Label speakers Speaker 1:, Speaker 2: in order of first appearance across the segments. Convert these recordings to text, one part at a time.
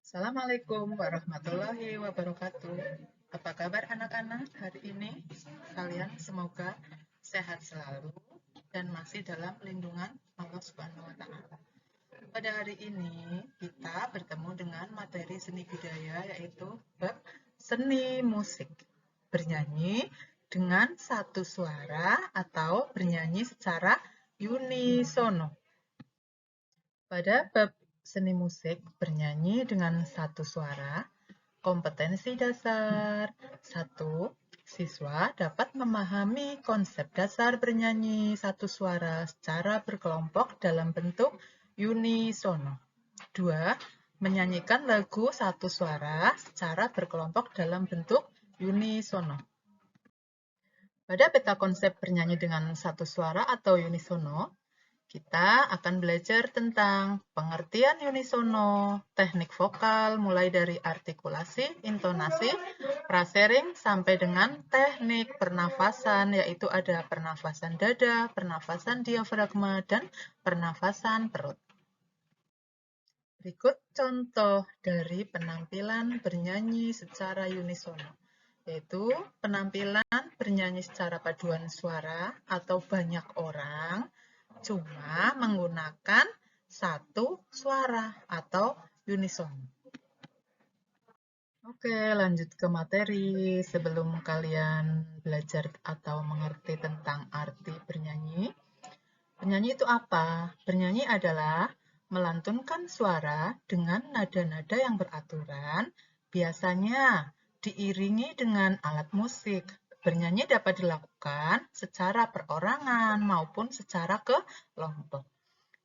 Speaker 1: Assalamualaikum warahmatullahi wabarakatuh. Apa kabar anak-anak hari ini? Kalian semoga sehat selalu dan masih dalam lindungan Allah Subhanahu wa Ta'ala. Pada hari ini kita bertemu dengan materi seni budaya, yaitu bab seni musik. Bernyanyi dengan satu suara atau bernyanyi secara unisono. Pada bab seni musik bernyanyi dengan satu suara, kompetensi dasar. 1. Siswa dapat memahami konsep dasar bernyanyi satu suara secara berkelompok dalam bentuk unisono. 2. Menyanyikan lagu satu suara secara berkelompok dalam bentuk unisono. Pada peta konsep bernyanyi dengan satu suara atau unisono, kita akan belajar tentang pengertian unisono, teknik vokal mulai dari artikulasi, intonasi, frasering sampai dengan teknik pernafasan, yaitu ada pernafasan dada, pernafasan diafragma, dan pernafasan perut. Berikut contoh dari penampilan bernyanyi secara unisono, yaitu penampilan bernyanyi secara paduan suara atau banyak orang, cuma menggunakan satu suara atau unisono. Oke, lanjut ke materi. Sebelum kalian belajar atau mengerti tentang arti bernyanyi, bernyanyi itu apa? Bernyanyi adalah melantunkan suara dengan nada-nada yang beraturan, biasanya diiringi dengan alat musik. Bernyanyi dapat dilakukan secara perorangan maupun secara kelompok.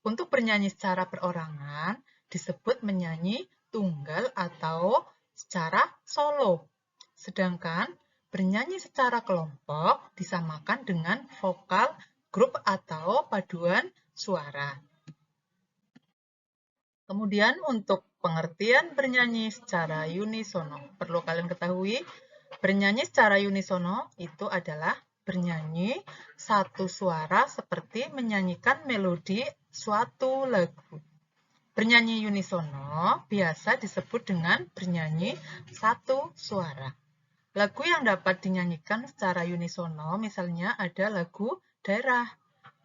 Speaker 1: Untuk bernyanyi secara perorangan disebut menyanyi tunggal atau secara solo. Sedangkan bernyanyi secara kelompok disamakan dengan vokal grup atau paduan suara. Kemudian untuk pengertian bernyanyi secara unisono, perlu kalian ketahui, bernyanyi secara unisono itu adalah bernyanyi satu suara seperti menyanyikan melodi suatu lagu. Bernyanyi unisono biasa disebut dengan bernyanyi satu suara. Lagu yang dapat dinyanyikan secara unisono misalnya ada lagu daerah.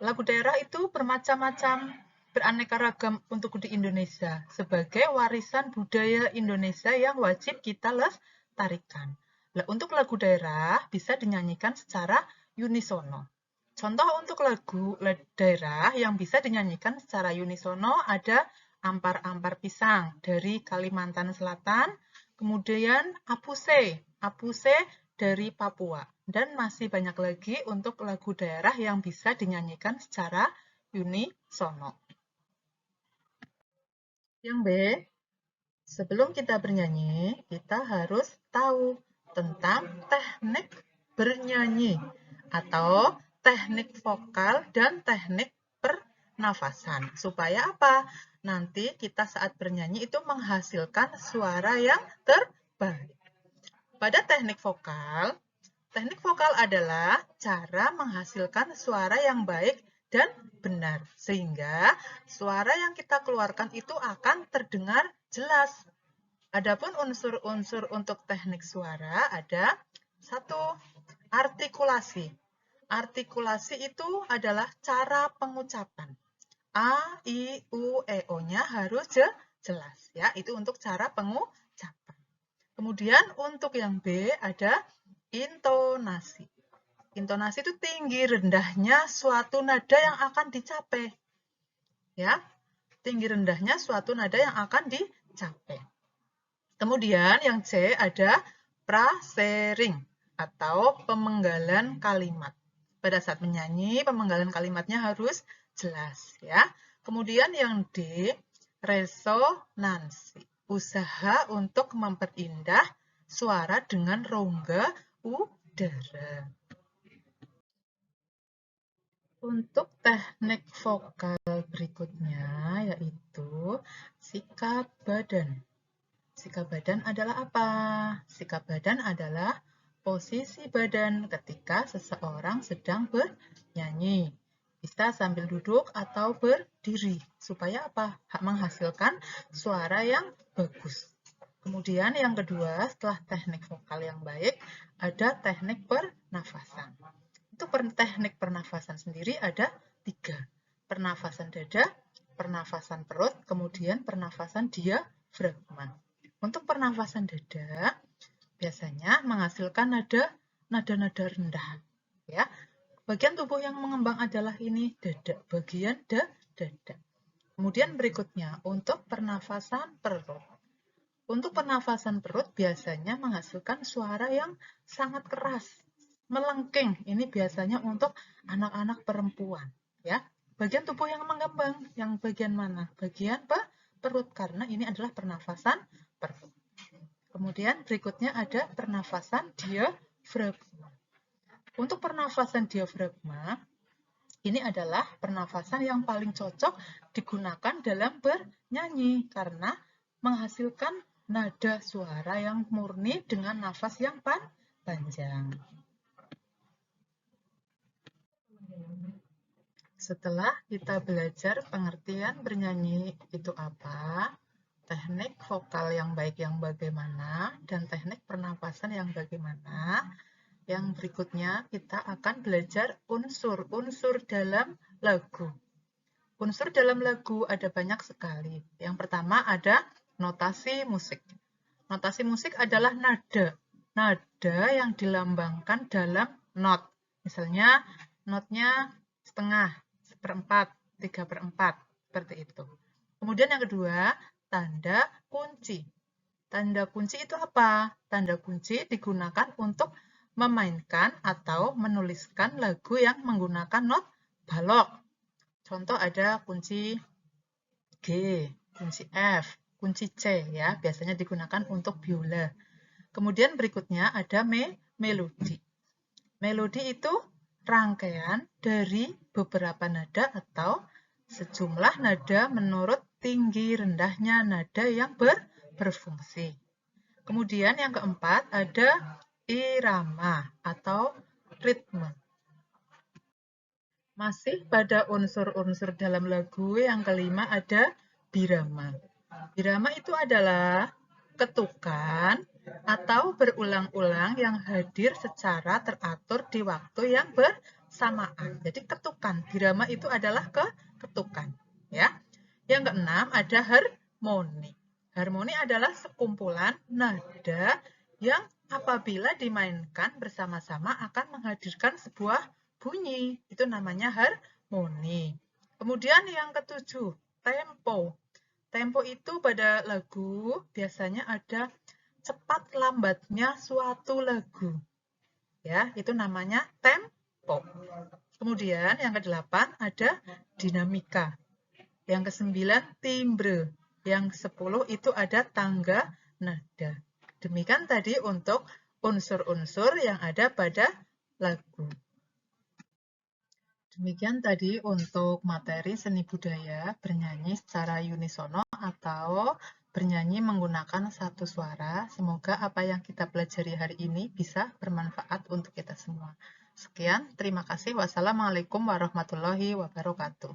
Speaker 1: Lagu daerah itu bermacam-macam, beraneka ragam untuk di Indonesia sebagai warisan budaya Indonesia yang wajib kita lestarikan. Untuk lagu daerah bisa dinyanyikan secara unisono. Contoh untuk lagu daerah yang bisa dinyanyikan secara unisono ada Ampar-Ampar Pisang dari Kalimantan Selatan, kemudian Apuse dari Papua, dan masih banyak lagi untuk lagu daerah yang bisa dinyanyikan secara unisono. Yang B, sebelum kita bernyanyi, kita harus tahu tentang teknik bernyanyi atau teknik vokal dan teknik pernafasan. Supaya apa? Nanti kita saat bernyanyi itu menghasilkan suara yang terbaik. Pada teknik vokal adalah cara menghasilkan suara yang baik dan benar, sehingga suara yang kita keluarkan itu akan terdengar jelas. Adapun unsur-unsur untuk teknik suara ada 1. Artikulasi. Artikulasi itu adalah cara pengucapan. A, I, U, E, O-nya harus jelas, ya. Itu untuk cara pengucapan. Kemudian untuk yang B ada intonasi. Intonasi itu tinggi rendahnya suatu nada yang akan dicapai. Ya. Tinggi rendahnya suatu nada yang akan dicapai. Kemudian yang C ada frasering atau pemenggalan kalimat. Pada saat menyanyi, pemenggalan kalimatnya harus jelas, ya. Kemudian yang D, resonansi. Usaha untuk memperindah suara dengan rongga udara. Untuk teknik vokal berikutnya yaitu sikap badan. Sikap badan adalah apa? Sikap badan adalah posisi badan ketika seseorang sedang bernyanyi. Bisa sambil duduk atau berdiri. Supaya apa? Menghasilkan suara yang bagus. Kemudian yang kedua, setelah teknik vokal yang baik, ada teknik pernafasan. Untuk teknik pernafasan sendiri ada 3. Pernafasan dada, pernafasan perut, kemudian pernafasan diafragma. Untuk pernafasan dada, biasanya menghasilkan nada-nada rendah. Ya, bagian tubuh yang mengembang adalah ini dada, bagian dada. Kemudian berikutnya untuk pernafasan perut. Untuk pernafasan perut biasanya menghasilkan suara yang sangat keras, melengking. Ini biasanya untuk anak-anak perempuan, ya. Bagian tubuh yang mengembang, yang bagian mana? Bagian perut, karena ini adalah pernafasan perut. Kemudian berikutnya ada pernafasan diafragma. Untuk pernafasan diafragma, ini adalah pernafasan yang paling cocok digunakan dalam bernyanyi karena menghasilkan nada suara yang murni dengan nafas yang panjang. Setelah kita belajar pengertian bernyanyi itu apa, teknik vokal yang baik yang bagaimana, dan teknik pernapasan yang bagaimana, yang berikutnya kita akan belajar unsur-unsur dalam lagu. Unsur dalam lagu ada banyak sekali. Yang pertama ada notasi musik. Notasi musik adalah nada. Nada yang dilambangkan dalam not. Misalnya notnya setengah, seperempat, 3/4, seperti itu. Kemudian yang kedua, tanda kunci. Tanda kunci itu apa? Tanda kunci digunakan untuk memainkan atau menuliskan lagu yang menggunakan not balok. Contoh ada kunci G, kunci F, kunci C ya, biasanya digunakan untuk biola. Kemudian berikutnya ada melodi. Melodi itu rangkaian dari beberapa nada atau sejumlah nada menurut tinggi rendahnya nada yang berfungsi. Kemudian yang keempat ada irama atau ritme. Masih pada unsur-unsur dalam lagu, yang kelima ada birama. Birama itu adalah ketukan atau berulang-ulang yang hadir secara teratur di waktu yang bersamaan. Jadi ketukan, birama itu adalah ketukan. Ya. Yang keenam ada harmoni. Harmoni adalah sekumpulan nada yang apabila dimainkan bersama-sama akan menghadirkan sebuah bunyi. Itu namanya harmoni. Kemudian yang ketujuh, tempo. Tempo itu pada lagu biasanya ada cepat lambatnya suatu lagu. Ya, itu namanya tempo. Kemudian yang kedelapan ada dinamika. Yang kesembilan timbre. Yang 10 itu ada tangga nada. Demikian tadi untuk unsur-unsur yang ada pada lagu. Demikian tadi untuk materi seni budaya bernyanyi secara unisono atau bernyanyi menggunakan satu suara. Semoga apa yang kita pelajari hari ini bisa bermanfaat untuk kita semua. Sekian, terima kasih. Wassalamualaikum warahmatullahi wabarakatuh.